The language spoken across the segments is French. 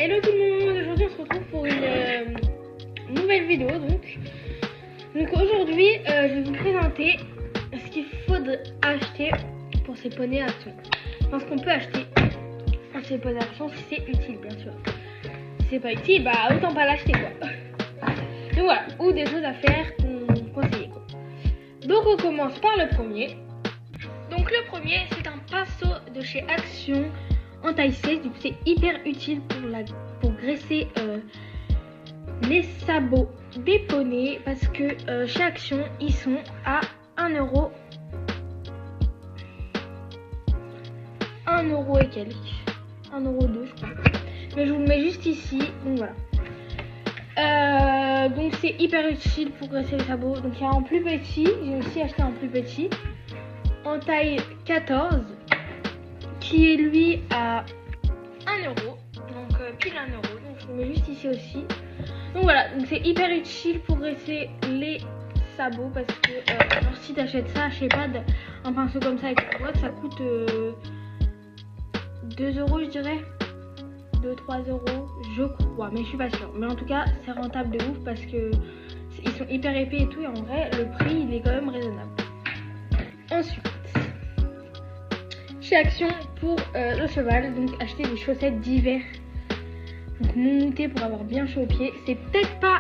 Hello tout le monde, aujourd'hui on se retrouve pour une nouvelle vidéo donc aujourd'hui je vais vous présenter ce qu'il faudrait acheter pour ces poneys action. Enfin, ce qu'on peut acheter pour ces poneys action si c'est utile bien sûr. Si c'est pas utile, bah autant pas l'acheter quoi. Donc voilà, ou des choses à faire conseiller quoi. Donc on commence par le premier. Donc le premier c'est un pinceau de chez Action en taille 16, du coup c'est hyper utile pour graisser les sabots des poneys parce que chez Action ils sont à 1€. 1€ et quelques. 1,02€ je crois. Mais je vous le mets juste ici, donc voilà. Donc c'est hyper utile pour graisser les sabots. Donc il y a un plus petit, j'ai aussi acheté un plus petit en taille 14 qui est lui à 1€, donc pile 1€, donc je le mets juste ici aussi. Donc voilà, donc c'est hyper utile pour graisser les sabots parce que alors si t'achètes ça, je sais pas, un pinceau comme ça avec une boîte, ça coûte 2€ je dirais, 2-3€, je crois, mais je suis pas sûre. Mais en tout cas, c'est rentable de ouf parce que ils sont hyper épais et tout, et en vrai, le prix il est quand même raisonnable. Ensuite, chez Action pour le cheval, donc acheter des chaussettes d'hiver, donc montées pour avoir bien chaud aux pieds. C'est peut-être pas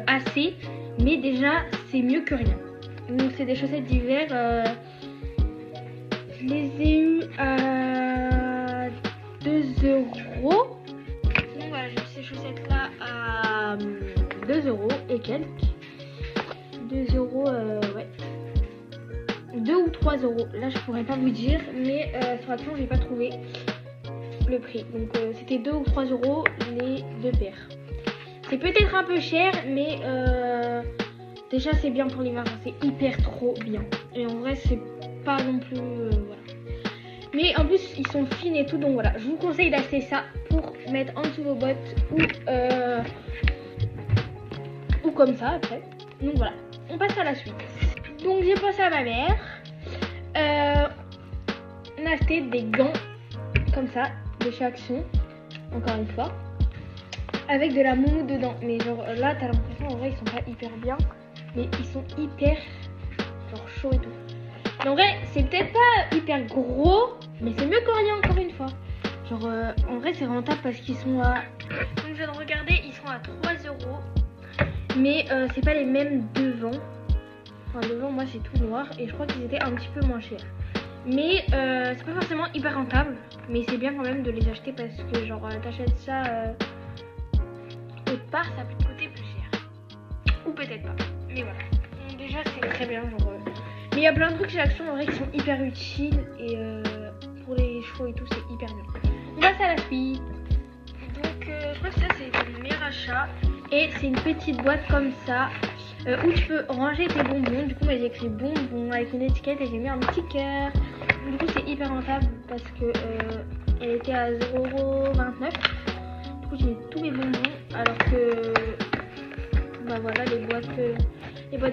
assez, mais déjà c'est mieux que rien. Donc c'est des chaussettes d'hiver, je les ai eues à 2€. Donc voilà, j'ai eu ces chaussettes là à 2€ et quelques. 2€, ouais. 2 ou 3€, là je pourrais pas vous dire, mais sur Action j'ai pas trouvé le prix, donc c'était 2 ou 3€ les deux paires. C'est peut-être un peu cher, mais déjà c'est bien pour l'hiver, c'est hyper trop bien, et en vrai c'est pas non plus voilà. Mais en plus ils sont fines et tout, donc voilà, je vous conseille d'acheter ça pour mettre en dessous vos bottes ou comme ça après. Donc voilà, on passe à la suite. Donc j'ai pensé à ma mère, on a acheté des gants comme ça de chez Action, encore une fois, avec de la moumoute dedans. Mais genre là t'as l'impression en vrai ils sont pas hyper bien, mais ils sont hyper genre chauds et tout. Mais en vrai c'est peut-être pas hyper gros, mais c'est mieux que rien encore une fois. Genre en vrai c'est rentable parce qu'ils sont à, donc je viens de regarder, ils sont à 3€, mais c'est pas les mêmes devant. Enfin, devant moi c'est tout noir et je crois qu'ils étaient un petit peu moins chers. Mais c'est pas forcément hyper rentable, mais c'est bien quand même de les acheter parce que genre t'achètes ça autre part, ça peut te coûter plus cher. Ou peut-être pas, mais voilà. Donc déjà c'est très bien genre mais il y a plein de trucs chez Action en vrai qui sont hyper utiles et pour les chevaux et tout c'est hyper bien. On passe à la suite. Donc je crois que ça c'est le meilleur achat et c'est une petite boîte comme ça. Où tu peux ranger tes bonbons. Du coup moi j'ai écrit bonbons avec une étiquette et j'ai mis un petit cœur. Du coup c'est hyper rentable parce que elle était à 0,29€. Du coup j'ai mis tous mes bonbons alors que bah voilà les boîtes de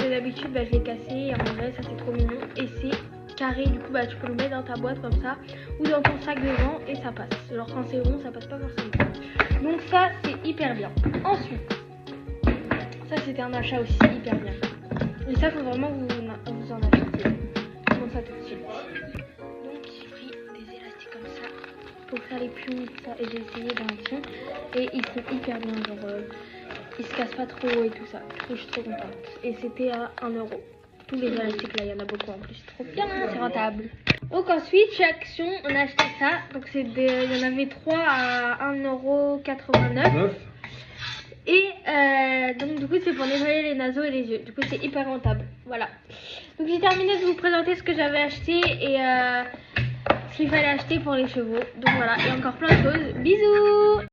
d'habitude bah, je l'ai cassé et en vrai ça c'est trop mignon et c'est carré, du coup bah tu peux le mettre dans ta boîte comme ça ou dans ton sac devant et ça passe. Alors quand c'est rond ça passe pas forcément. Donc ça c'est hyper bien. Ensuite ça c'était un achat aussi hyper bien. Et ça faut vraiment vous en acheter. Comment ça tout de suite. Donc j'ai pris des élastiques comme ça pour faire les pions tout ça et j'ai essayé dans Action et ils sont hyper bien, genre ils se cassent pas trop et tout ça. Et je suis trop contente. Et c'était à 1€. Tous les élastiques là, il y en a beaucoup en plus. C'est trop bien, c'est rentable. Donc ensuite chez Action on a acheté ça. Donc il y en avait 3 à 1,89€. Et donc du coup c'est pour nettoyer les naseaux et les yeux. Du coup c'est hyper rentable. Voilà. Donc j'ai terminé de vous présenter ce que j'avais acheté et ce qu'il fallait acheter pour les chevaux. Donc voilà, et encore plein de choses. Bisous.